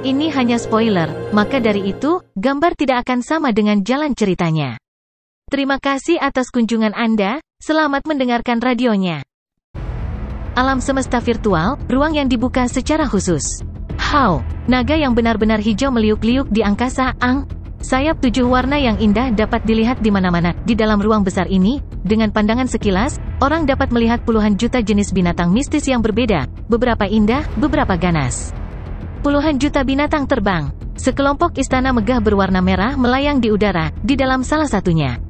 Ini hanya spoiler, maka dari itu, gambar tidak akan sama dengan jalan ceritanya. Terima kasih atas kunjungan Anda, selamat mendengarkan radionya. Alam semesta virtual, ruang yang dibuka secara khusus. How, naga yang benar-benar hijau meliuk-liuk di angkasa, sayap 7 warna yang indah dapat dilihat di mana-mana. Di dalam ruang besar ini, dengan pandangan sekilas, orang dapat melihat puluhan juta jenis binatang mistis yang berbeda, beberapa indah, beberapa ganas. Puluhan juta binatang terbang. Sekelompok istana megah berwarna merah melayang di udara, di dalam salah satunya.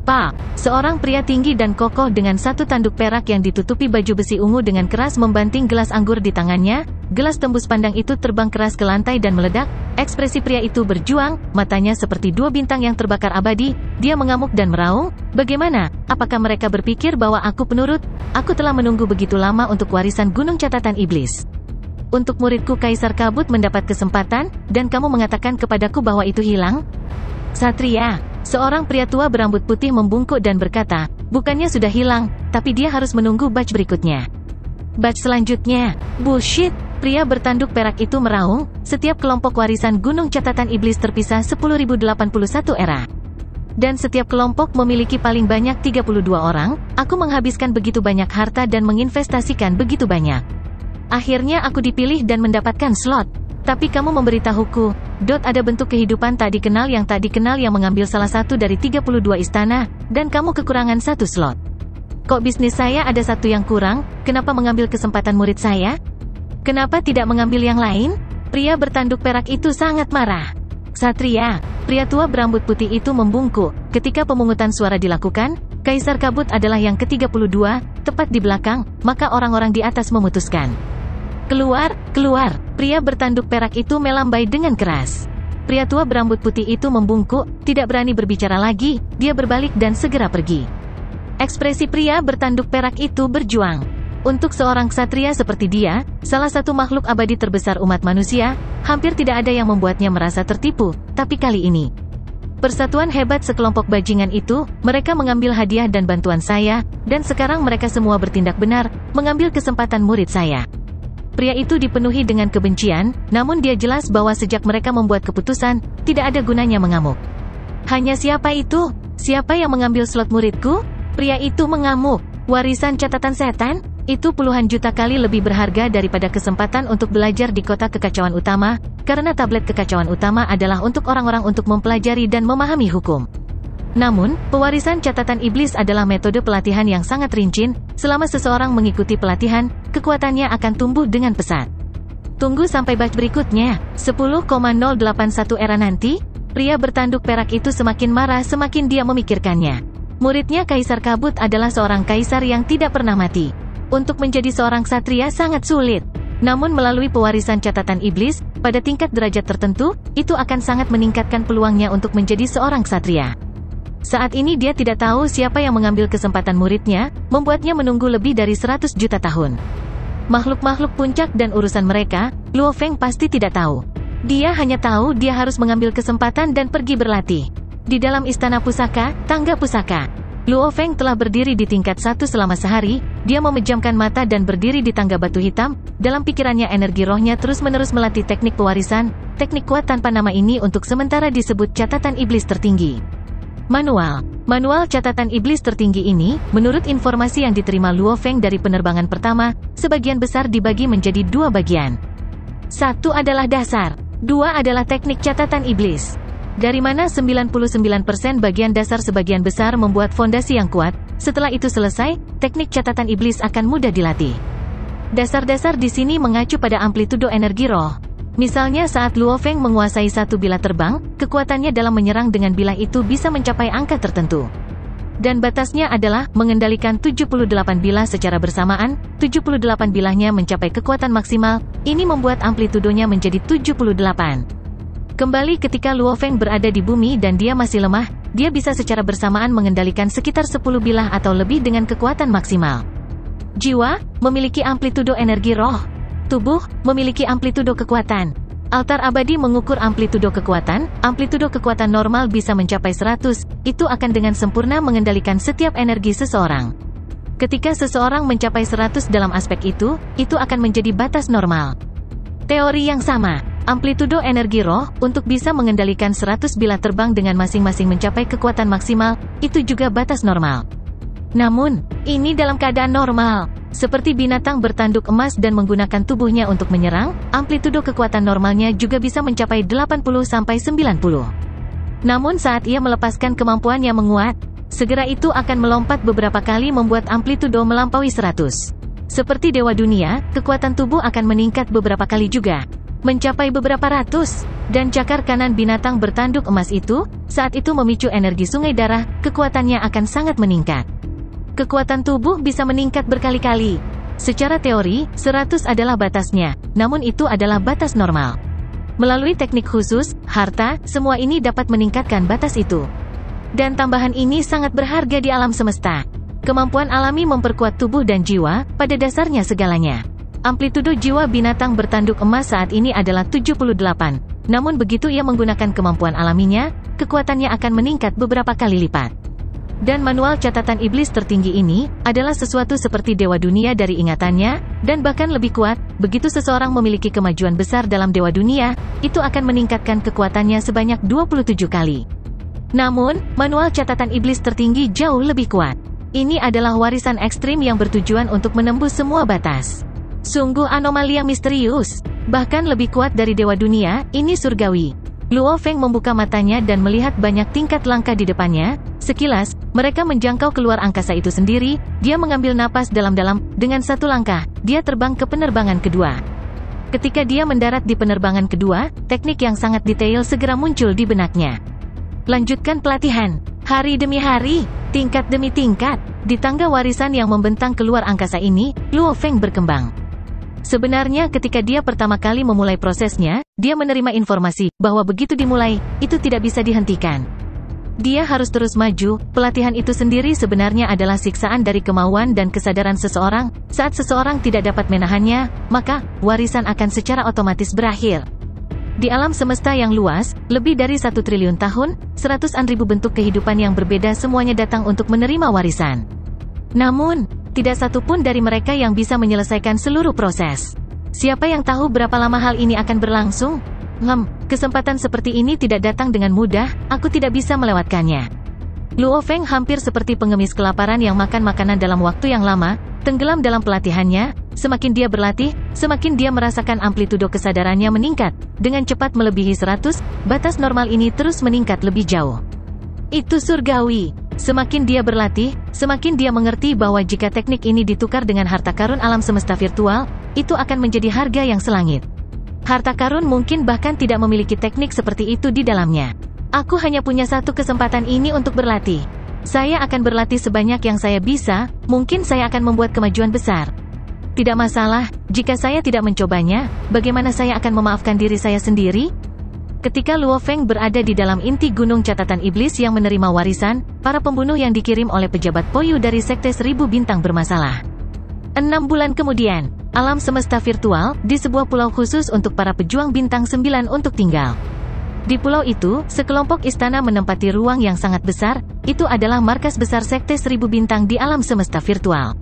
Pak, seorang pria tinggi dan kokoh dengan satu tanduk perak yang ditutupi baju besi ungu dengan keras membanting gelas anggur di tangannya. Gelas tembus pandang itu terbang keras ke lantai dan meledak. Ekspresi pria itu berjuang, matanya seperti 2 bintang yang terbakar abadi. Dia mengamuk dan meraung, "Bagaimana? Apakah mereka berpikir bahwa aku penurut? Aku telah menunggu begitu lama untuk warisan Gunung Catatan Iblis. Untuk muridku Kaisar Kabut mendapat kesempatan, dan kamu mengatakan kepadaku bahwa itu hilang?" Satria, seorang pria tua berambut putih membungkuk dan berkata, "Bukannya sudah hilang, tapi dia harus menunggu batch berikutnya." Batch selanjutnya, bullshit. Pria bertanduk perak itu meraung, "Setiap kelompok warisan Gunung Catatan Iblis terpisah 10.081 era. Dan setiap kelompok memiliki paling banyak 32 orang, aku menghabiskan begitu banyak harta dan menginvestasikan begitu banyak. Akhirnya aku dipilih dan mendapatkan slot. Tapi kamu memberitahuku, ada bentuk kehidupan tak dikenal yang mengambil salah satu dari 32 istana, dan kamu kekurangan 1 slot. Kok bisnis saya ada 1 yang kurang, kenapa mengambil kesempatan murid saya? Kenapa tidak mengambil yang lain?" Pria bertanduk perak itu sangat marah. Satria, pria tua berambut putih itu membungkuk. Ketika pemungutan suara dilakukan, Kaisar Kabut adalah yang ke-32, tepat di belakang, maka orang-orang di atas memutuskan. Keluar, keluar. Pria bertanduk perak itu melambai dengan keras. Pria tua berambut putih itu membungkuk, tidak berani berbicara lagi, dia berbalik dan segera pergi. Ekspresi pria bertanduk perak itu berjuang. Untuk seorang ksatria seperti dia, salah satu makhluk abadi terbesar umat manusia, hampir tidak ada yang membuatnya merasa tertipu, tapi kali ini. Persatuan hebat sekelompok bajingan itu, mereka mengambil hadiah dan bantuan saya, dan sekarang mereka semua bertindak benar, mengambil kesempatan murid saya. Pria itu dipenuhi dengan kebencian, namun dia jelas bahwa sejak mereka membuat keputusan, tidak ada gunanya mengamuk. "Hanya siapa itu? Siapa yang mengambil slot muridku?" Pria itu mengamuk. "Warisan catatan setan? Itu puluhan juta kali lebih berharga daripada kesempatan untuk belajar di kota kekacauan utama, karena tablet kekacauan utama adalah untuk orang-orang untuk mempelajari dan memahami hukum. Namun, pewarisan catatan iblis adalah metode pelatihan yang sangat rinci. Selama seseorang mengikuti pelatihan, kekuatannya akan tumbuh dengan pesat. Tunggu sampai batch berikutnya, 10,081 era nanti." Pria bertanduk perak itu semakin marah semakin dia memikirkannya. Muridnya Kaisar Kabut adalah seorang kaisar yang tidak pernah mati. Untuk menjadi seorang ksatria sangat sulit. Namun melalui pewarisan catatan iblis, pada tingkat derajat tertentu, itu akan sangat meningkatkan peluangnya untuk menjadi seorang ksatria. Saat ini dia tidak tahu siapa yang mengambil kesempatan muridnya, membuatnya menunggu lebih dari 100 juta tahun. Makhluk-makhluk puncak dan urusan mereka, Luo Feng pasti tidak tahu. Dia hanya tahu dia harus mengambil kesempatan dan pergi berlatih. Di dalam istana pusaka, tangga pusaka. Luo Feng telah berdiri di tingkat 1 selama sehari, dia memejamkan mata dan berdiri di tangga batu hitam, dalam pikirannya energi rohnya terus-menerus melatih teknik pewarisan, teknik kuat tanpa nama ini untuk sementara disebut catatan iblis tertinggi. Manual catatan iblis tertinggi ini, menurut informasi yang diterima Luo Feng dari penerbangan pertama, sebagian besar dibagi menjadi 2 bagian. 1 adalah dasar, 2 adalah teknik catatan iblis. Dari mana 99% bagian dasar sebagian besar membuat fondasi yang kuat, setelah itu selesai, teknik catatan iblis akan mudah dilatih. Dasar-dasar di sini mengacu pada amplitudo energi roh. Misalnya saat Luo Feng menguasai 1 bilah terbang, kekuatannya dalam menyerang dengan bilah itu bisa mencapai angka tertentu. Dan batasnya adalah mengendalikan 78 bilah secara bersamaan, 78 bilahnya mencapai kekuatan maksimal, ini membuat amplitudonya menjadi 78. Kembali ketika Luo Feng berada di bumi dan dia masih lemah, dia bisa secara bersamaan mengendalikan sekitar 10 bilah atau lebih dengan kekuatan maksimal. Jiwa memiliki amplitudo energi roh. Tubuh memiliki amplitudo kekuatan. Altar abadi mengukur amplitudo kekuatan. Amplitudo kekuatan normal bisa mencapai 100, itu akan dengan sempurna mengendalikan setiap energi seseorang. Ketika seseorang mencapai 100 dalam aspek itu akan menjadi batas normal. Teori yang sama. Amplitudo energi roh, untuk bisa mengendalikan 100 bilah terbang dengan masing-masing mencapai kekuatan maksimal, itu juga batas normal. Namun, ini dalam keadaan normal. Seperti binatang bertanduk emas dan menggunakan tubuhnya untuk menyerang, amplitudo kekuatan normalnya juga bisa mencapai 80-90. Namun saat ia melepaskan kemampuannya menguat, segera itu akan melompat beberapa kali membuat amplitudo melampaui 100. Seperti Dewa Dunia, kekuatan tubuh akan meningkat beberapa kali juga, mencapai beberapa ratus, dan cakar kanan binatang bertanduk emas itu, saat itu memicu energi sungai darah, kekuatannya akan sangat meningkat. Kekuatan tubuh bisa meningkat berkali-kali. Secara teori, 100 adalah batasnya, namun itu adalah batas normal. Melalui teknik khusus, harta, semua ini dapat meningkatkan batas itu. Dan tambahan ini sangat berharga di alam semesta. Kemampuan alami memperkuat tubuh dan jiwa, pada dasarnya segalanya. Amplitudo jiwa binatang bertanduk emas saat ini adalah 78. Namun begitu ia menggunakan kemampuan alaminya, kekuatannya akan meningkat beberapa kali lipat. Dan manual catatan iblis tertinggi ini, adalah sesuatu seperti Dewa Dunia dari ingatannya, dan bahkan lebih kuat. Begitu seseorang memiliki kemajuan besar dalam Dewa Dunia, itu akan meningkatkan kekuatannya sebanyak 27 kali. Namun, manual catatan iblis tertinggi jauh lebih kuat. Ini adalah warisan ekstrim yang bertujuan untuk menembus semua batas. Sungguh anomali yang misterius. Bahkan lebih kuat dari Dewa Dunia, ini surgawi. Luo Feng membuka matanya dan melihat banyak tingkat langkah di depannya. Sekilas, mereka menjangkau keluar angkasa itu sendiri. Dia mengambil napas dalam-dalam. Dengan satu langkah, dia terbang ke penerbangan kedua. Ketika dia mendarat di penerbangan kedua, teknik yang sangat detail segera muncul di benaknya. Lanjutkan pelatihan. Hari demi hari, tingkat demi tingkat. Di tangga warisan yang membentang keluar angkasa ini, Luo Feng berkembang. Sebenarnya ketika dia pertama kali memulai prosesnya, dia menerima informasi bahwa begitu dimulai, itu tidak bisa dihentikan. Dia harus terus maju. Pelatihan itu sendiri sebenarnya adalah siksaan dari kemauan dan kesadaran seseorang. Saat seseorang tidak dapat menahannya, maka warisan akan secara otomatis berakhir. Di alam semesta yang luas, lebih dari 1 triliun tahun, 100-an ribu bentuk kehidupan yang berbeda semuanya datang untuk menerima warisan. Namun, tidak satu pun dari mereka yang bisa menyelesaikan seluruh proses. Siapa yang tahu berapa lama hal ini akan berlangsung? Kesempatan seperti ini tidak datang dengan mudah, aku tidak bisa melewatkannya. Luo Feng hampir seperti pengemis kelaparan yang makan makanan dalam waktu yang lama, tenggelam dalam pelatihannya. Semakin dia berlatih, semakin dia merasakan amplitudo kesadarannya meningkat. Dengan cepat melebihi 100, batas normal ini terus meningkat lebih jauh. Itu surgawi. Semakin dia berlatih, semakin dia mengerti bahwa jika teknik ini ditukar dengan harta karun alam semesta virtual, itu akan menjadi harga yang selangit. Harta karun mungkin bahkan tidak memiliki teknik seperti itu di dalamnya. Aku hanya punya satu kesempatan ini untuk berlatih. Saya akan berlatih sebanyak yang saya bisa, mungkin saya akan membuat kemajuan besar. Tidak masalah, jika saya tidak mencobanya, bagaimana saya akan memaafkan diri saya sendiri? Ketika Luo Feng berada di dalam inti gunung catatan iblis yang menerima warisan, para pembunuh yang dikirim oleh pejabat Poyu dari Sekte 1000 Bintang bermasalah. 6 bulan kemudian, alam semesta virtual, di sebuah pulau khusus untuk para pejuang bintang 9 untuk tinggal. Di pulau itu, sekelompok istana menempati ruang yang sangat besar. Itu adalah markas besar Sekte 1000 Bintang di alam semesta virtual.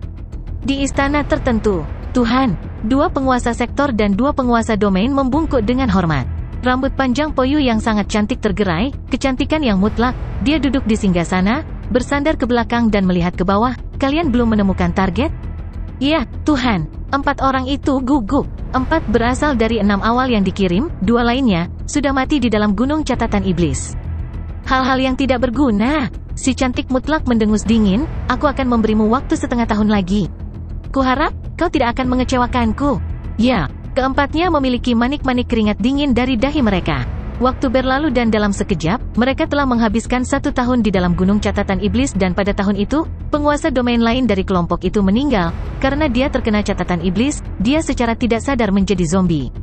Di istana tertentu, Tuhan, 2 penguasa sektor dan 2 penguasa domain membungkuk dengan hormat. Rambut panjang Poyu yang sangat cantik tergerai, kecantikan yang mutlak. Dia duduk di singgasana, bersandar ke belakang dan melihat ke bawah. Kalian belum menemukan target? Ya, Tuhan. 4 orang itu gugup. 4 berasal dari 6 awal yang dikirim, 2 lainnya sudah mati di dalam gunung catatan iblis. Hal-hal yang tidak berguna. Si cantik mutlak mendengus dingin. Aku akan memberimu waktu setengah tahun lagi. Kuharap kau tidak akan mengecewakanku. Ya. Keempatnya memiliki manik-manik keringat dingin dari dahi mereka. Waktu berlalu dan dalam sekejap, mereka telah menghabiskan 1 tahun di dalam gunung catatan iblis dan pada tahun itu, penguasa domain lain dari kelompok itu meninggal. Karena dia terkena catatan iblis, dia secara tidak sadar menjadi zombie.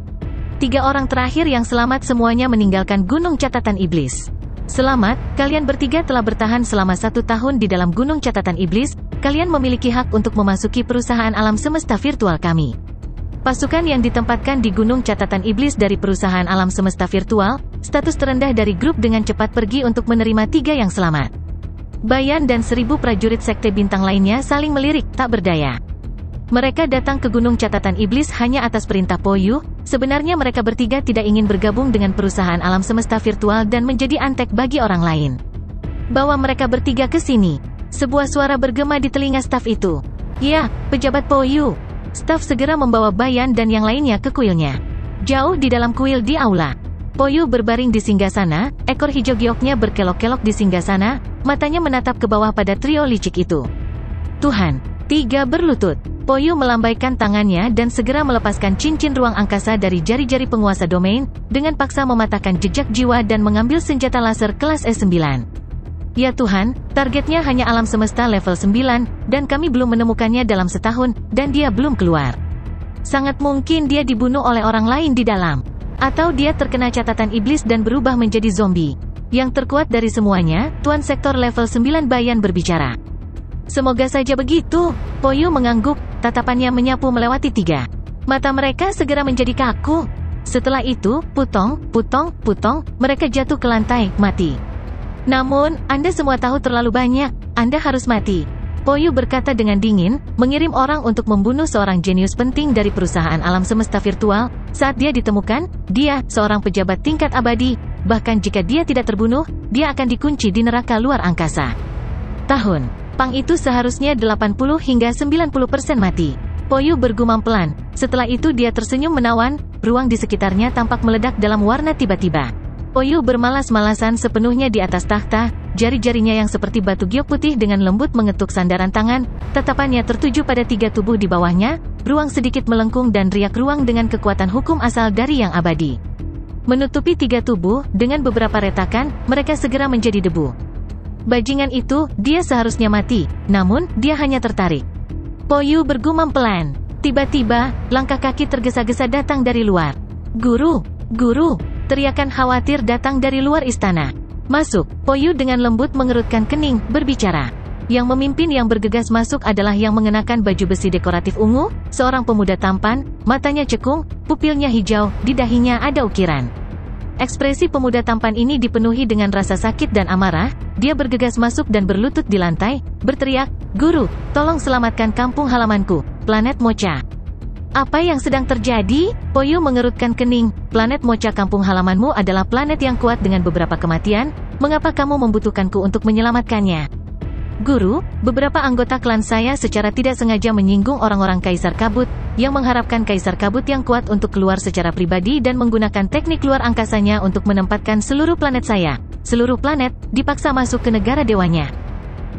3 orang terakhir yang selamat semuanya meninggalkan gunung catatan iblis. Selamat, kalian bertiga telah bertahan selama 1 tahun di dalam gunung catatan iblis. Kalian memiliki hak untuk memasuki perusahaan alam semesta virtual kami. Pasukan yang ditempatkan di gunung catatan iblis dari perusahaan alam semesta virtual, status terendah dari grup dengan cepat pergi untuk menerima 3 yang selamat. Bayan dan 1000 prajurit sekte bintang lainnya saling melirik, tak berdaya. Mereka datang ke Gunung Catatan Iblis hanya atas perintah Po Yu. Sebenarnya mereka bertiga tidak ingin bergabung dengan perusahaan alam semesta virtual dan menjadi antek bagi orang lain. Bawa mereka bertiga ke sini. Sebuah suara bergema di telinga staf itu. Ya, pejabat Po Yu. Staf segera membawa Bayan dan yang lainnya ke kuilnya. Jauh di dalam kuil di aula, Po Yu berbaring di singgasana, ekor hijau gioknya berkelok-kelok di singgasana, matanya menatap ke bawah pada trio licik itu. Tuhan, tiga berlutut. Po Yu melambaikan tangannya dan segera melepaskan cincin ruang angkasa dari jari-jari penguasa domain, dengan paksa mematahkan jejak jiwa dan mengambil senjata laser kelas S9. Ya Tuhan, targetnya hanya alam semesta level 9, dan kami belum menemukannya dalam setahun, dan dia belum keluar. Sangat mungkin dia dibunuh oleh orang lain di dalam. Atau dia terkena catatan iblis dan berubah menjadi zombie. Yang terkuat dari semuanya, Tuan Sektor level 9 Bayan berbicara. Semoga saja begitu. Po Yu mengangguk, tatapannya menyapu melewati tiga. Mata mereka segera menjadi kaku. Setelah itu, putong, mereka jatuh ke lantai, mati. Namun, Anda semua tahu terlalu banyak, Anda harus mati. Po Yu berkata dengan dingin, mengirim orang untuk membunuh seorang jenius penting dari perusahaan alam semesta virtual. Saat dia ditemukan, dia, seorang pejabat tingkat abadi, bahkan jika dia tidak terbunuh, dia akan dikunci di neraka luar angkasa. Tahun Pang itu seharusnya 80 hingga 90% mati. Po Yu bergumam pelan. Setelah itu dia tersenyum menawan, ruang di sekitarnya tampak meledak dalam warna tiba-tiba. Po Yu bermalas-malasan sepenuhnya di atas takhta, jari-jarinya yang seperti batu giok putih dengan lembut mengetuk sandaran tangan, tatapannya tertuju pada tiga tubuh di bawahnya, ruang sedikit melengkung dan riak ruang dengan kekuatan hukum asal dari yang abadi. Menutupi tiga tubuh, dengan beberapa retakan, mereka segera menjadi debu. Bajingan itu, dia seharusnya mati, namun, dia hanya tertarik. Po Yu bergumam pelan. Tiba-tiba, langkah kaki tergesa-gesa datang dari luar. Guru! Guru! Teriakan khawatir datang dari luar istana. Masuk, Po Yu dengan lembut mengerutkan kening, berbicara. Yang memimpin yang bergegas masuk adalah yang mengenakan baju besi dekoratif ungu, seorang pemuda tampan, matanya cekung, pupilnya hijau, di dahinya ada ukiran. Ekspresi pemuda tampan ini dipenuhi dengan rasa sakit dan amarah. Dia bergegas masuk dan berlutut di lantai, berteriak, "Guru, tolong selamatkan kampung halamanku, planet Mocha." Apa yang sedang terjadi? Po Yu mengerutkan kening. Planet Mocha kampung halamanmu adalah planet yang kuat dengan beberapa kematian. Mengapa kamu membutuhkanku untuk menyelamatkannya? Guru, beberapa anggota klan saya secara tidak sengaja menyinggung orang-orang Kaisar Kabut, yang mengharapkan Kaisar Kabut yang kuat untuk keluar secara pribadi dan menggunakan teknik luar angkasanya untuk menempatkan seluruh planet saya. Seluruh planet, dipaksa masuk ke negara dewanya.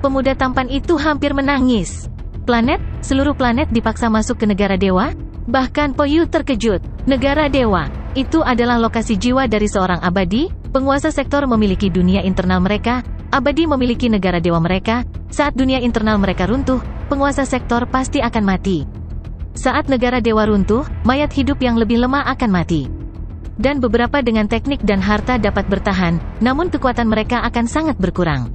Pemuda tampan itu hampir menangis. Planet, seluruh planet dipaksa masuk ke negara dewa? Bahkan Po Yu terkejut. Negara dewa, itu adalah lokasi jiwa dari seorang abadi, penguasa sektor memiliki dunia internal mereka, abadi memiliki negara dewa mereka. Saat dunia internal mereka runtuh, penguasa sektor pasti akan mati. Saat negara dewa runtuh, mayat hidup yang lebih lemah akan mati. Dan beberapa dengan teknik dan harta dapat bertahan, namun kekuatan mereka akan sangat berkurang.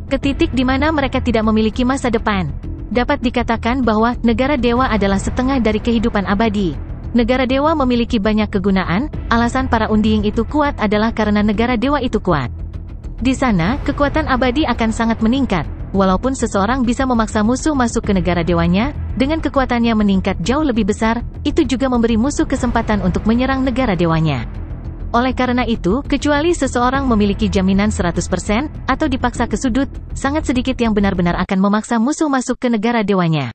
Ke titik di mana mereka tidak memiliki masa depan. Dapat dikatakan bahwa negara dewa adalah setengah dari kehidupan abadi. Negara dewa memiliki banyak kegunaan, alasan para undiing itu kuat adalah karena negara dewa itu kuat. Di sana, kekuatan abadi akan sangat meningkat. Walaupun seseorang bisa memaksa musuh masuk ke negara dewanya, dengan kekuatannya meningkat jauh lebih besar, itu juga memberi musuh kesempatan untuk menyerang negara dewanya. Oleh karena itu, kecuali seseorang memiliki jaminan 100%, atau dipaksa ke sudut, sangat sedikit yang benar-benar akan memaksa musuh masuk ke negara dewanya.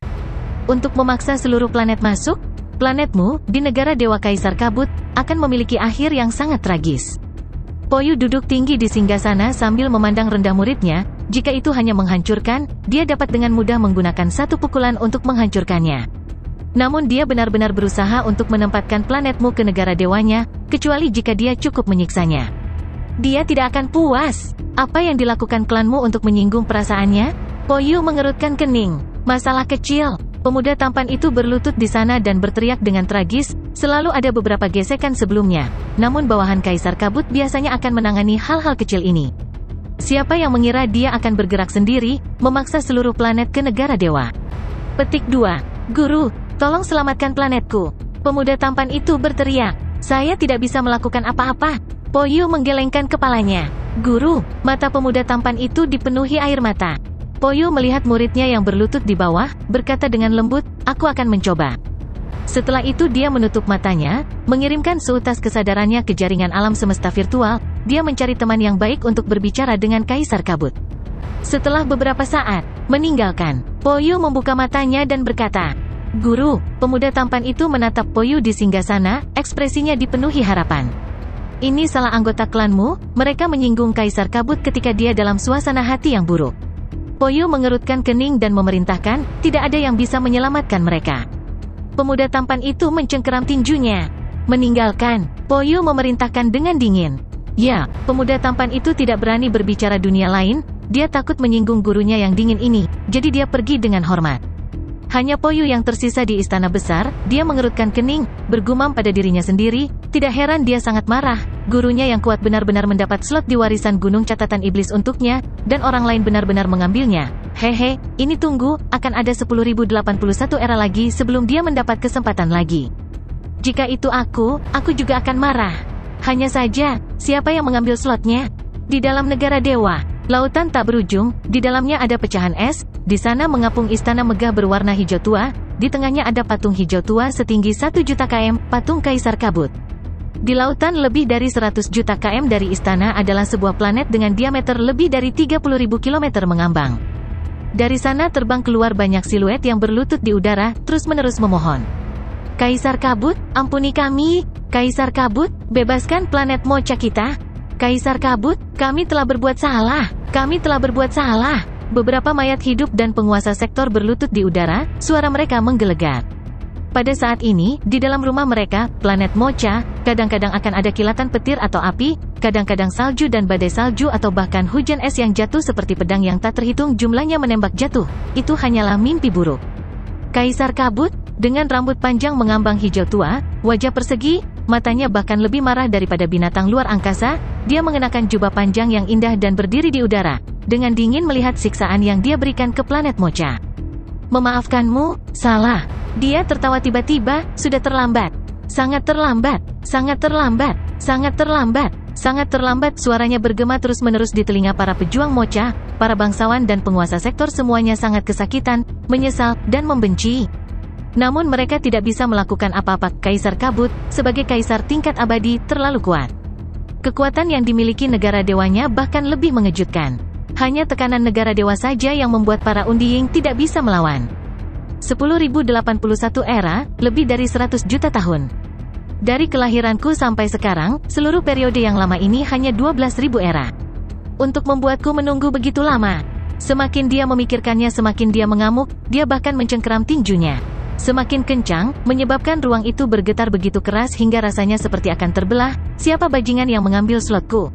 Untuk memaksa seluruh planet masuk, planetmu, di negara dewa Kaisar Kabut, akan memiliki akhir yang sangat tragis. Po Yu duduk tinggi di singgasana sambil memandang rendah muridnya. Jika itu hanya menghancurkan, dia dapat dengan mudah menggunakan satu pukulan untuk menghancurkannya. Namun dia benar-benar berusaha untuk menempatkan planetmu ke negara dewanya, kecuali jika dia cukup menyiksanya. Dia tidak akan puas. Apa yang dilakukan klanmu untuk menyinggung perasaannya? Po Yu mengerutkan kening. Masalah kecil. Pemuda tampan itu berlutut di sana dan berteriak dengan tragis. Selalu ada beberapa gesekan sebelumnya. Namun bawahan Kaisar Kabut biasanya akan menangani hal-hal kecil ini. Siapa yang mengira dia akan bergerak sendiri, memaksa seluruh planet ke negara dewa? Petik 2. Guru, tolong selamatkan planetku. Pemuda tampan itu berteriak. Saya tidak bisa melakukan apa-apa. Po Yu menggelengkan kepalanya. Guru, mata pemuda tampan itu dipenuhi air mata. Po Yu melihat muridnya yang berlutut di bawah, berkata dengan lembut, "Aku akan mencoba." Setelah itu dia menutup matanya, mengirimkan seutas kesadarannya ke jaringan alam semesta virtual. Dia mencari teman yang baik untuk berbicara dengan Kaisar Kabut. Setelah beberapa saat, meninggalkan, Po Yu membuka matanya dan berkata, "Guru." Pemuda tampan itu menatap Po Yu di singgasana, ekspresinya dipenuhi harapan. "Ini salah anggota klanmu." Mereka menyinggung Kaisar Kabut ketika dia dalam suasana hati yang buruk. Po Yu mengerutkan kening dan memerintahkan, tidak ada yang bisa menyelamatkan mereka. Pemuda tampan itu mencengkeram tinjunya. "Meninggalkan." Po Yu memerintahkan dengan dingin. Ya, pemuda tampan itu tidak berani berbicara dunia lain, dia takut menyinggung gurunya yang dingin ini, jadi dia pergi dengan hormat. Hanya Po Yu yang tersisa di istana besar, dia mengerutkan kening, bergumam pada dirinya sendiri, tidak heran dia sangat marah, gurunya yang kuat benar-benar mendapat slot di warisan Gunung Catatan Iblis untuknya, dan orang lain benar-benar mengambilnya. Hehe, ini tunggu, akan ada 10.081 era lagi sebelum dia mendapat kesempatan lagi. Jika itu aku juga akan marah. Hanya saja, siapa yang mengambil slotnya? Di dalam negara dewa, lautan tak berujung, di dalamnya ada pecahan es, di sana mengapung istana megah berwarna hijau tua, di tengahnya ada patung hijau tua setinggi 1 juta km, patung Kaisar Kabut. Di lautan lebih dari 100 juta km dari istana adalah sebuah planet dengan diameter lebih dari 30.000 km mengambang. Dari sana terbang keluar banyak siluet yang berlutut di udara, terus-menerus memohon. "Kaisar Kabut, ampuni kami. Kaisar Kabut, bebaskan planet Mocha kita. Kaisar Kabut, kami telah berbuat salah. Kami telah berbuat salah." Beberapa mayat hidup dan penguasa sektor berlutut di udara, suara mereka menggelegar. Pada saat ini, di dalam rumah mereka, planet Mocha, kadang-kadang akan ada kilatan petir atau api, kadang-kadang salju dan badai salju atau bahkan hujan es yang jatuh seperti pedang yang tak terhitung jumlahnya menembak jatuh. Itu hanyalah mimpi buruk. Kaisar Kabut, dengan rambut panjang mengambang hijau tua, wajah persegi, matanya bahkan lebih marah daripada binatang luar angkasa, dia mengenakan jubah panjang yang indah dan berdiri di udara, dengan dingin melihat siksaan yang dia berikan ke planet Mocha. "Memaafkanmu, salah." Dia tertawa tiba-tiba, "Sudah terlambat. Sangat terlambat, sangat terlambat, sangat terlambat, sangat terlambat." Suaranya bergema terus-menerus di telinga para pejuang Mocha, para bangsawan dan penguasa sektor semuanya sangat kesakitan, menyesal, dan membenci. Namun mereka tidak bisa melakukan apa-apa. Kaisar Kabut, sebagai kaisar tingkat abadi, terlalu kuat. Kekuatan yang dimiliki negara dewanya bahkan lebih mengejutkan. Hanya tekanan negara dewa saja yang membuat para Undiying tidak bisa melawan. 10.081 era, lebih dari 100 juta tahun. Dari kelahiranku sampai sekarang, seluruh periode yang lama ini hanya 12.000 era. Untuk membuatku menunggu begitu lama. Semakin dia memikirkannya semakin dia mengamuk, dia bahkan mencengkeram tinjunya. Semakin kencang, menyebabkan ruang itu bergetar begitu keras hingga rasanya seperti akan terbelah. "Siapa bajingan yang mengambil slotku?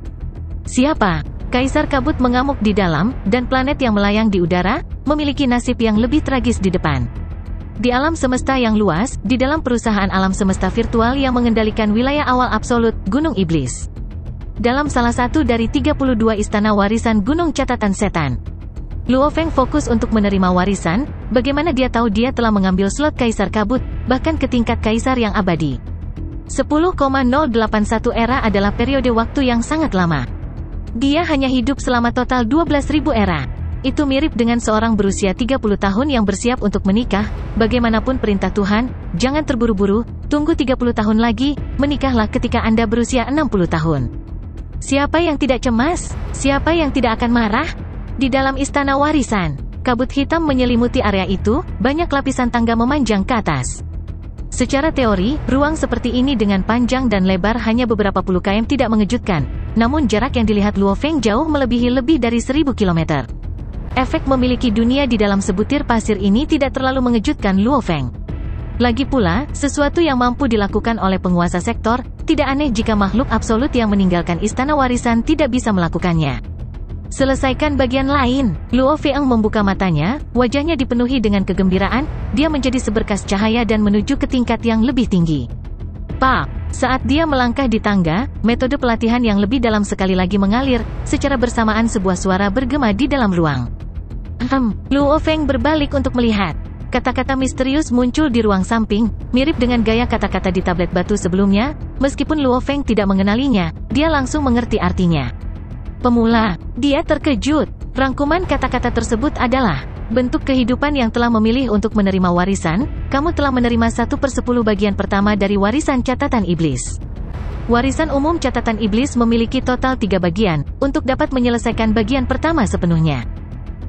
Siapa?" Kaisar Kabut mengamuk di dalam, dan planet yang melayang di udara, memiliki nasib yang lebih tragis di depan. Di alam semesta yang luas, di dalam perusahaan alam semesta virtual yang mengendalikan wilayah awal absolut, Gunung Iblis. Dalam salah satu dari 32 istana warisan Gunung Catatan Setan. Luo Feng fokus untuk menerima warisan, bagaimana dia tahu dia telah mengambil slot Kaisar Kabut, bahkan ke tingkat Kaisar yang abadi. 10,081 era adalah periode waktu yang sangat lama. Dia hanya hidup selama total 12.000 era. Itu mirip dengan seorang berusia 30 tahun yang bersiap untuk menikah, bagaimanapun perintah Tuhan, jangan terburu-buru, tunggu 30 tahun lagi, menikahlah ketika Anda berusia 60 tahun. Siapa yang tidak cemas? Siapa yang tidak akan marah? Di dalam istana warisan, kabut hitam menyelimuti area itu, banyak lapisan tangga memanjang ke atas. Secara teori, ruang seperti ini dengan panjang dan lebar hanya beberapa puluh km tidak mengejutkan, namun jarak yang dilihat Luo Feng jauh melebihi lebih dari 1.000 km. Efek memiliki dunia di dalam sebutir pasir ini tidak terlalu mengejutkan Luo Feng. Lagi pula, sesuatu yang mampu dilakukan oleh penguasa sektor, tidak aneh jika makhluk absolut yang meninggalkan istana warisan tidak bisa melakukannya. Selesaikan bagian lain. Luo Feng membuka matanya, wajahnya dipenuhi dengan kegembiraan, dia menjadi seberkas cahaya dan menuju ke tingkat yang lebih tinggi. Pak, saat dia melangkah di tangga, metode pelatihan yang lebih dalam sekali lagi mengalir, secara bersamaan sebuah suara bergema di dalam ruang. Luo Feng berbalik untuk melihat. Kata-kata misterius muncul di ruang samping, mirip dengan gaya kata-kata di tablet batu sebelumnya, meskipun Luo Feng tidak mengenalinya, dia langsung mengerti artinya. Pemula, dia terkejut. Rangkuman kata-kata tersebut adalah bentuk kehidupan yang telah memilih untuk menerima warisan. Kamu telah menerima 1/10 bagian pertama dari warisan catatan iblis. Warisan umum catatan iblis memiliki total 3 bagian, untuk dapat menyelesaikan bagian pertama sepenuhnya.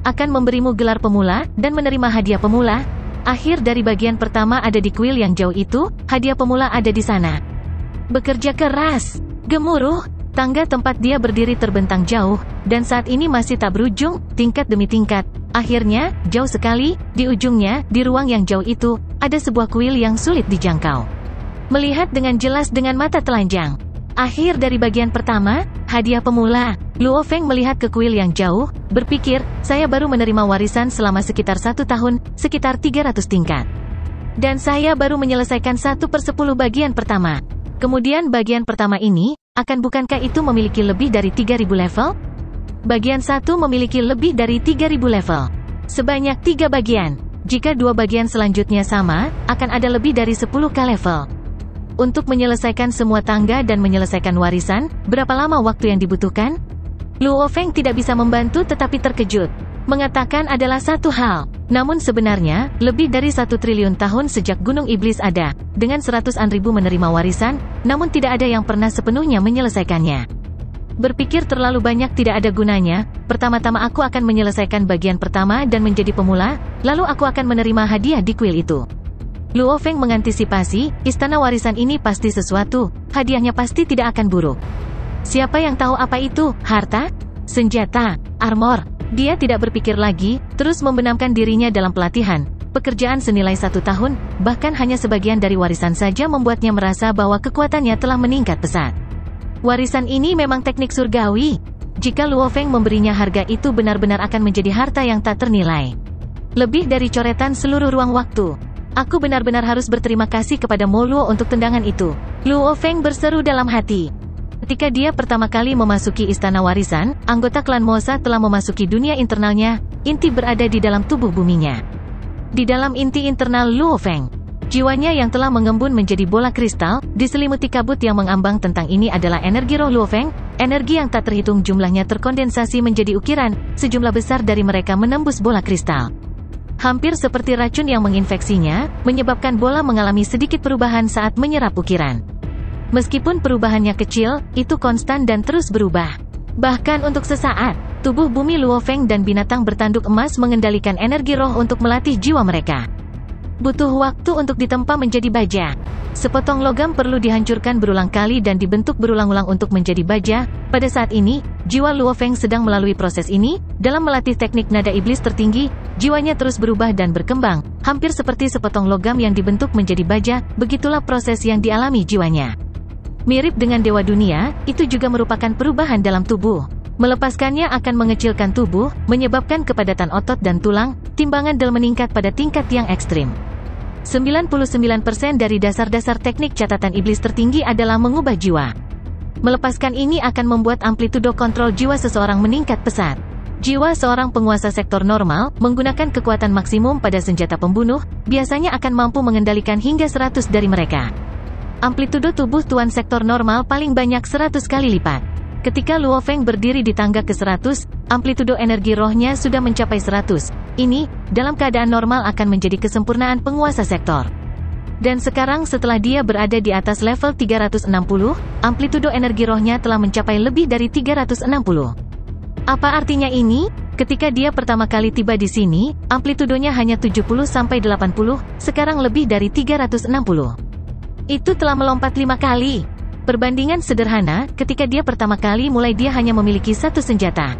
Akan memberimu gelar pemula, dan menerima hadiah pemula. Akhir dari bagian pertama ada di kuil yang jauh itu, hadiah pemula ada di sana. Bekerja keras, gemuruh, tangga tempat dia berdiri terbentang jauh, dan saat ini masih tak berujung, tingkat demi tingkat. Akhirnya, jauh sekali, di ujungnya, di ruang yang jauh itu, ada sebuah kuil yang sulit dijangkau. Melihat dengan jelas dengan mata telanjang. Akhir dari bagian pertama, hadiah pemula. Luo Feng melihat ke kuil yang jauh, berpikir, saya baru menerima warisan selama sekitar 1 tahun, sekitar 300 tingkat. Dan saya baru menyelesaikan 1/10 bagian pertama. Kemudian bagian pertama ini, bukankah itu memiliki lebih dari 3000 level? Bagian 1 memiliki lebih dari 3000 level. Sebanyak 3 bagian. Jika 2 bagian selanjutnya sama, akan ada lebih dari 10k level. Untuk menyelesaikan semua tangga dan menyelesaikan warisan, berapa lama waktu yang dibutuhkan? Luo Feng tidak bisa membantu tetapi terkejut. Mengatakan adalah satu hal. Namun sebenarnya, lebih dari 1 triliun tahun sejak Gunung Iblis ada, dengan 100-an ribu menerima warisan, namun tidak ada yang pernah sepenuhnya menyelesaikannya. Berpikir terlalu banyak tidak ada gunanya. Pertama-tama aku akan menyelesaikan bagian pertama dan menjadi pemula, lalu aku akan menerima hadiah di kuil itu. Luo Feng mengantisipasi, istana warisan ini pasti sesuatu, hadiahnya pasti tidak akan buruk. Siapa yang tahu apa itu, harta? Senjata? Armor? Dia tidak berpikir lagi, terus membenamkan dirinya dalam pelatihan. Pekerjaan senilai 1 tahun, bahkan hanya sebagian dari warisan saja membuatnya merasa bahwa kekuatannya telah meningkat pesat. Warisan ini memang teknik surgawi. Jika Luo Feng memberinya harga itu benar-benar akan menjadi harta yang tak ternilai. Lebih dari coretan seluruh ruang waktu. Aku benar-benar harus berterima kasih kepada Mo Luo untuk tendangan itu. Luo Feng berseru dalam hati. Ketika dia pertama kali memasuki istana warisan, anggota klan Mosa telah memasuki dunia internalnya, inti berada di dalam tubuh buminya. Di dalam inti internal Luo Feng, jiwanya yang telah mengembun menjadi bola kristal, diselimuti kabut yang mengambang tentang ini adalah energi roh Luo Feng, energi yang tak terhitung jumlahnya terkondensasi menjadi ukiran, sejumlah besar dari mereka menembus bola kristal. Hampir seperti racun yang menginfeksinya, menyebabkan bola mengalami sedikit perubahan saat menyerap ukiran. Meskipun perubahannya kecil, itu konstan dan terus berubah. Bahkan untuk sesaat, tubuh bumi Luo Feng dan binatang bertanduk emas mengendalikan energi roh untuk melatih jiwa mereka. Butuh waktu untuk ditempa menjadi baja. Sepotong logam perlu dihancurkan berulang kali dan dibentuk berulang-ulang untuk menjadi baja. Pada saat ini, jiwa Luo Feng sedang melalui proses ini. Dalam melatih teknik nada iblis tertinggi, jiwanya terus berubah dan berkembang, hampir seperti sepotong logam yang dibentuk menjadi baja. Begitulah proses yang dialami jiwanya. Mirip dengan dewa dunia, itu juga merupakan perubahan dalam tubuh. Melepaskannya akan mengecilkan tubuh, menyebabkan kepadatan otot dan tulang, timbangan del meningkat pada tingkat yang ekstrim. 99% dari dasar-dasar teknik catatan iblis tertinggi adalah mengubah jiwa. Melepaskan ini akan membuat amplitudo kontrol jiwa seseorang meningkat pesat. Jiwa seorang penguasa sektor normal, menggunakan kekuatan maksimum pada senjata pembunuh, biasanya akan mampu mengendalikan hingga 100 dari mereka. Amplitudo tubuh tuan sektor normal paling banyak 100 kali lipat. Ketika Luo Feng berdiri di tangga ke-100, amplitudo energi rohnya sudah mencapai 100. Ini, dalam keadaan normal akan menjadi kesempurnaan penguasa sektor. Dan sekarang setelah dia berada di atas level 360, amplitudo energi rohnya telah mencapai lebih dari 360. Apa artinya ini? Ketika dia pertama kali tiba di sini, amplitudonya hanya 70-80, sekarang lebih dari 360. Itu telah melompat 5 kali. Perbandingan sederhana, ketika dia pertama kali mulai dia hanya memiliki 1 senjata.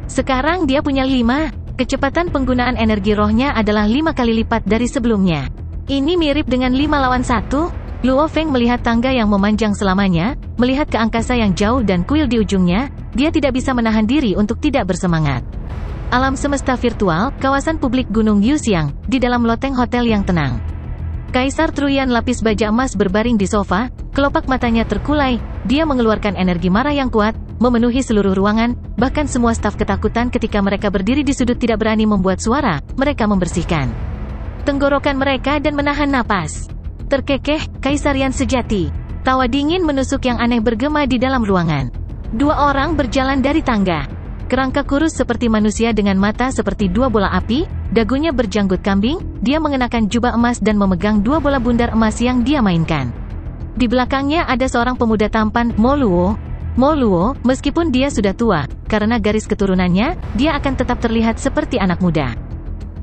Sekarang dia punya 5. Kecepatan penggunaan energi rohnya adalah 5 kali lipat dari sebelumnya. Ini mirip dengan 5 lawan 1. Luo Feng melihat tangga yang memanjang selamanya, melihat ke angkasa yang jauh dan kuil di ujungnya, dia tidak bisa menahan diri untuk tidak bersemangat. Alam semesta virtual, kawasan publik Gunung Yuxiang, di dalam loteng hotel yang tenang. Kaisar Truyan lapis baja emas berbaring di sofa, kelopak matanya terkulai, dia mengeluarkan energi marah yang kuat, memenuhi seluruh ruangan, bahkan semua staf ketakutan ketika mereka berdiri di sudut tidak berani membuat suara, mereka membersihkan tenggorokan mereka dan menahan napas. Terkekeh, kaisarian sejati. Tawa dingin menusuk yang aneh bergema di dalam ruangan. 2 orang berjalan dari tangga. Kerangka kurus seperti manusia dengan mata seperti dua bola api, dagunya berjanggut kambing, dia mengenakan jubah emas dan memegang dua bola bundar emas yang dia mainkan. Di belakangnya ada seorang pemuda tampan, Mo Luo. Mo Luo, meskipun dia sudah tua, karena garis keturunannya, dia akan tetap terlihat seperti anak muda.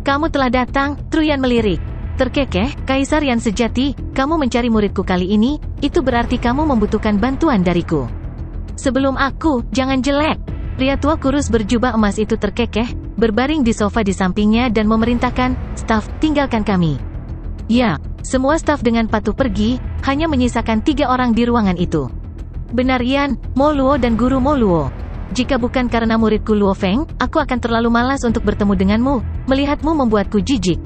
Kamu telah datang, Truyan melirik. Terkekeh, Kaisar yang sejati, kamu mencari muridku kali ini, itu berarti kamu membutuhkan bantuan dariku. Sebelum aku, jangan jelek. Pria tua kurus berjubah emas itu terkekeh, berbaring di sofa di sampingnya dan memerintahkan, staf, tinggalkan kami. Ya, semua staf dengan patuh pergi, hanya menyisakan 3 orang di ruangan itu. Benar Yan, Mo Luo dan Guru Mo Luo. Jika bukan karena muridku Luo Feng, aku akan terlalu malas untuk bertemu denganmu, melihatmu membuatku jijik.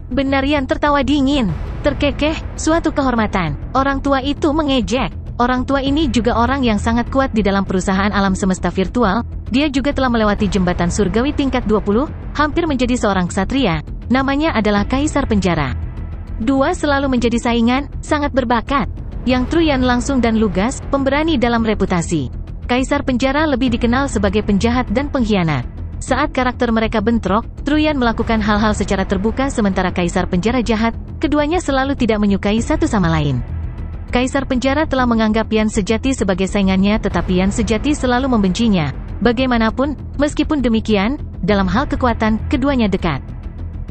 Benar Yan tertawa dingin. Terkekeh, suatu kehormatan. Orang tua itu mengejek. Orang tua ini juga orang yang sangat kuat di dalam perusahaan alam semesta virtual, dia juga telah melewati jembatan surgawi tingkat 20, hampir menjadi seorang ksatria, namanya adalah Kaisar Penjara. Dua selalu menjadi saingan, sangat berbakat. Yang Truyan langsung dan lugas, pemberani dalam reputasi. Kaisar Penjara lebih dikenal sebagai penjahat dan pengkhianat. Saat karakter mereka bentrok, Truyan melakukan hal-hal secara terbuka sementara Kaisar Penjara jahat, keduanya selalu tidak menyukai satu sama lain. Kaisar Penjara telah menganggap Yan Sejati sebagai saingannya tetapi Yan Sejati selalu membencinya. Bagaimanapun, meskipun demikian, dalam hal kekuatan, keduanya dekat.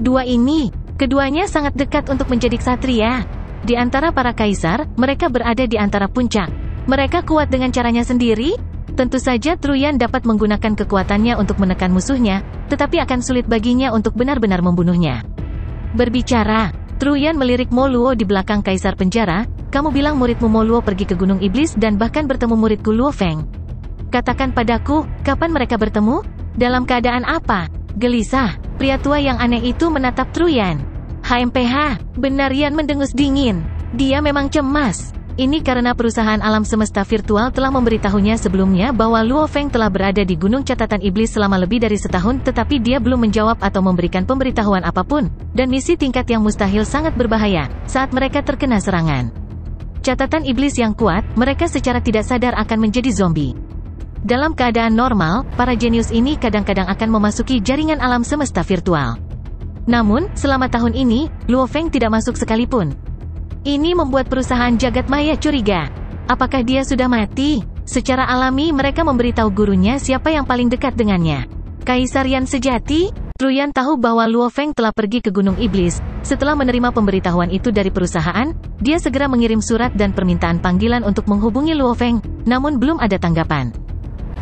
Keduanya sangat dekat untuk menjadi ksatria. Di antara para kaisar, mereka berada di antara puncak. Mereka kuat dengan caranya sendiri? Tentu saja Truyan dapat menggunakan kekuatannya untuk menekan musuhnya, tetapi akan sulit baginya untuk benar-benar membunuhnya. Berbicara, Truyan melirik Mo Luo di belakang Kaisar Penjara, kamu bilang muridmu Mo Luo pergi ke Gunung Iblis dan bahkan bertemu muridku Luo Feng. Katakan padaku, kapan mereka bertemu? Dalam keadaan apa? Gelisah, pria tua yang aneh itu menatap Truyan. HMPH, benar Yan mendengus dingin. Dia memang cemas. Ini karena perusahaan alam semesta virtual telah memberitahunya sebelumnya bahwa Luo Feng telah berada di Gunung Catatan Iblis selama lebih dari setahun tetapi dia belum menjawab atau memberikan pemberitahuan apapun, dan misi tingkat yang mustahil sangat berbahaya saat mereka terkena serangan. Catatan Iblis yang kuat, mereka secara tidak sadar akan menjadi zombie. Dalam keadaan normal, para jenius ini kadang-kadang akan memasuki jaringan alam semesta virtual. Namun, selama tahun ini, Luo Feng tidak masuk sekalipun. Ini membuat perusahaan jagat maya curiga. Apakah dia sudah mati? Secara alami mereka memberitahu gurunya siapa yang paling dekat dengannya. Kaisar Yan Sejati? Truyan tahu bahwa Luo Feng telah pergi ke Gunung Iblis. Setelah menerima pemberitahuan itu dari perusahaan, dia segera mengirim surat dan permintaan panggilan untuk menghubungi Luo Feng, namun belum ada tanggapan.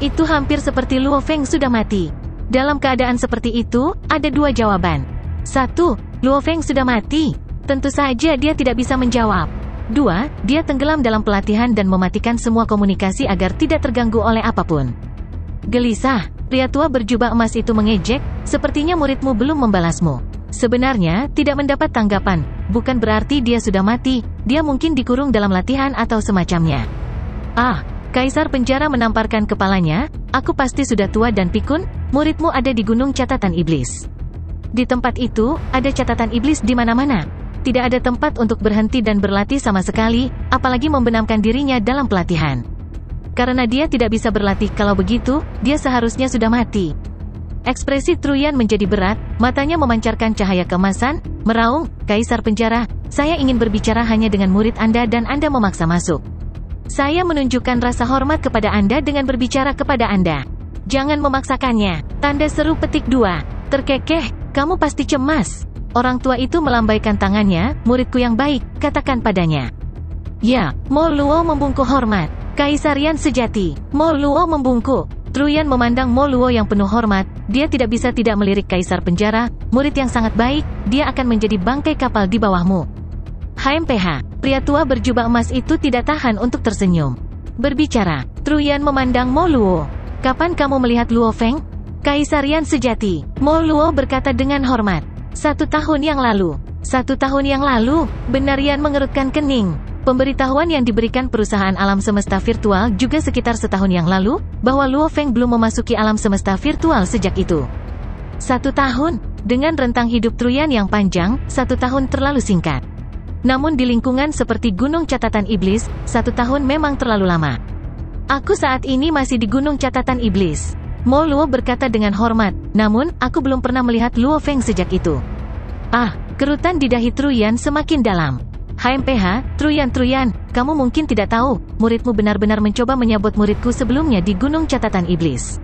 Itu hampir seperti Luo Feng sudah mati. Dalam keadaan seperti itu, ada 2 jawaban. 1. Luo Feng sudah mati. Tentu saja dia tidak bisa menjawab. 2. Dia tenggelam dalam pelatihan dan mematikan semua komunikasi agar tidak terganggu oleh apapun. Gelisah, pria tua berjubah emas itu mengejek, sepertinya muridmu belum membalasmu. Sebenarnya, tidak mendapat tanggapan, bukan berarti dia sudah mati, dia mungkin dikurung dalam latihan atau semacamnya. Kaisar Penjara menamparkan kepalanya, aku pasti sudah tua dan pikun, muridmu ada di Gunung Catatan Iblis. Di tempat itu, ada catatan iblis di mana-mana. Tidak ada tempat untuk berhenti dan berlatih sama sekali, apalagi membenamkan dirinya dalam pelatihan. Karena dia tidak bisa berlatih kalau begitu, dia seharusnya sudah mati. Ekspresi Truyan menjadi berat, matanya memancarkan cahaya keemasan, meraung, Kaisar Penjara, saya ingin berbicara hanya dengan murid Anda dan Anda memaksa masuk. Saya menunjukkan rasa hormat kepada Anda dengan berbicara kepada Anda. Jangan memaksakannya. Tanda seru petik 2. Terkekeh, kamu pasti cemas. Orang tua itu melambaikan tangannya, muridku yang baik, katakan padanya. Ya, Mo Luo membungkuk hormat. Kaisar Yan Sejati. Mo Luo membungkuk. Truyan memandang Mo Luo yang penuh hormat, dia tidak bisa tidak melirik Kaisar Penjara, murid yang sangat baik, dia akan menjadi bangkai kapal di bawahmu. HMPH, pria tua berjubah emas itu tidak tahan untuk tersenyum. Berbicara, Truyan memandang Mo Luo. Kapan kamu melihat Luo Feng? Kaisar Yan Sejati. Mo Luo berkata dengan hormat. 1 tahun yang lalu. 1 tahun yang lalu, benar Yan mengerutkan kening. Pemberitahuan yang diberikan perusahaan alam semesta virtual juga sekitar setahun yang lalu, bahwa Luo Feng belum memasuki alam semesta virtual sejak itu. 1 tahun, dengan rentang hidup Truyan yang panjang, 1 tahun terlalu singkat. Namun di lingkungan seperti Gunung Catatan Iblis, 1 tahun memang terlalu lama. Aku saat ini masih di Gunung Catatan Iblis. Mo Luo berkata dengan hormat, namun, aku belum pernah melihat Luo Feng sejak itu. Ah, kerutan di dahi Truyan semakin dalam. HMPH, Truyan, kamu mungkin tidak tahu, muridmu benar-benar mencoba menyabot muridku sebelumnya di Gunung Catatan Iblis.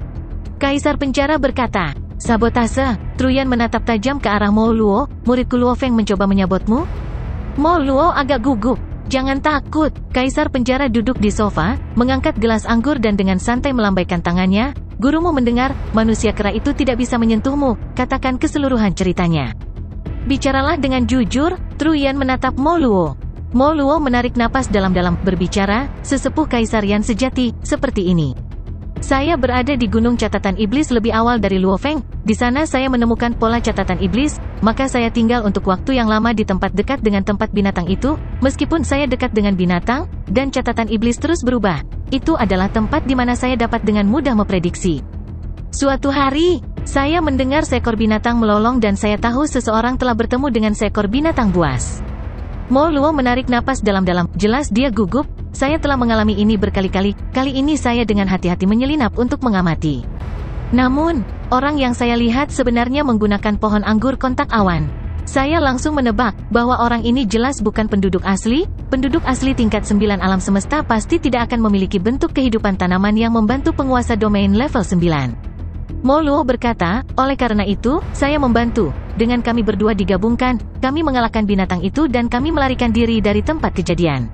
Kaisar Penjara berkata, sabotase. Truyan menatap tajam ke arah Mo Luo, muridku Luo Feng mencoba menyabotmu? Mo Luo agak gugup. Jangan takut. Kaisar Penjara duduk di sofa, mengangkat gelas anggur dan dengan santai melambaikan tangannya. Gurumu mendengar, manusia kera itu tidak bisa menyentuhmu, katakan keseluruhan ceritanya. Bicaralah dengan jujur. Truyan menatap Mo Luo. Mo Luo menarik napas dalam-dalam, berbicara, sesepuh kaisarian sejati, seperti ini. Saya berada di Gunung Catatan Iblis lebih awal dari Luo Feng. Di sana saya menemukan pola catatan iblis, maka saya tinggal untuk waktu yang lama di tempat dekat dengan tempat binatang itu. Meskipun saya dekat dengan binatang, dan catatan iblis terus berubah, itu adalah tempat di mana saya dapat dengan mudah memprediksi. Suatu hari, saya mendengar seekor binatang melolong dan saya tahu seseorang telah bertemu dengan seekor binatang buas. Mo Luo menarik napas dalam-dalam, jelas dia gugup. Saya telah mengalami ini berkali-kali, kali ini saya dengan hati-hati menyelinap untuk mengamati. Namun, orang yang saya lihat sebenarnya menggunakan pohon anggur kontak awan. Saya langsung menebak bahwa orang ini jelas bukan penduduk asli tingkat 9 alam semesta pasti tidak akan memiliki bentuk kehidupan tanaman yang membantu penguasa domain level 9. Mo Luo berkata, oleh karena itu, saya membantu. Dengan kami berdua digabungkan, kami mengalahkan binatang itu dan kami melarikan diri dari tempat kejadian.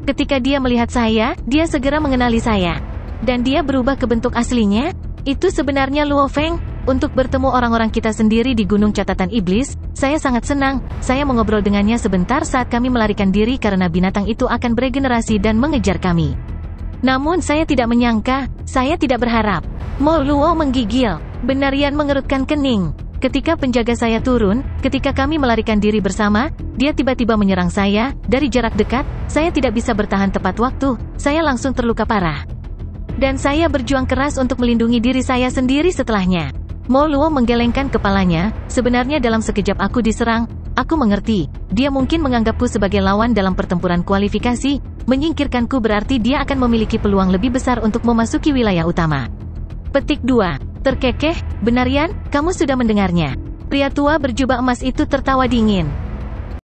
Ketika dia melihat saya, dia segera mengenali saya. Dan dia berubah ke bentuk aslinya. Itu sebenarnya Luo Feng. Untuk bertemu orang-orang kita sendiri di Gunung Catatan Iblis, saya sangat senang. Saya mengobrol dengannya sebentar saat kami melarikan diri karena binatang itu akan beregenerasi dan mengejar kami. Namun saya tidak menyangka, saya tidak berharap. Mo Luo menggigil. Benarian mengerutkan kening. Ketika penjaga saya turun, ketika kami melarikan diri bersama, dia tiba-tiba menyerang saya, dari jarak dekat, saya tidak bisa bertahan tepat waktu, saya langsung terluka parah. Dan saya berjuang keras untuk melindungi diri saya sendiri setelahnya. Mo Luo menggelengkan kepalanya, sebenarnya dalam sekejap aku diserang, aku mengerti, dia mungkin menganggapku sebagai lawan dalam pertempuran kualifikasi, menyingkirkanku berarti dia akan memiliki peluang lebih besar untuk memasuki wilayah utama. Petik 2. Terkekeh, Benarian, kamu sudah mendengarnya. Pria tua berjubah emas itu tertawa dingin.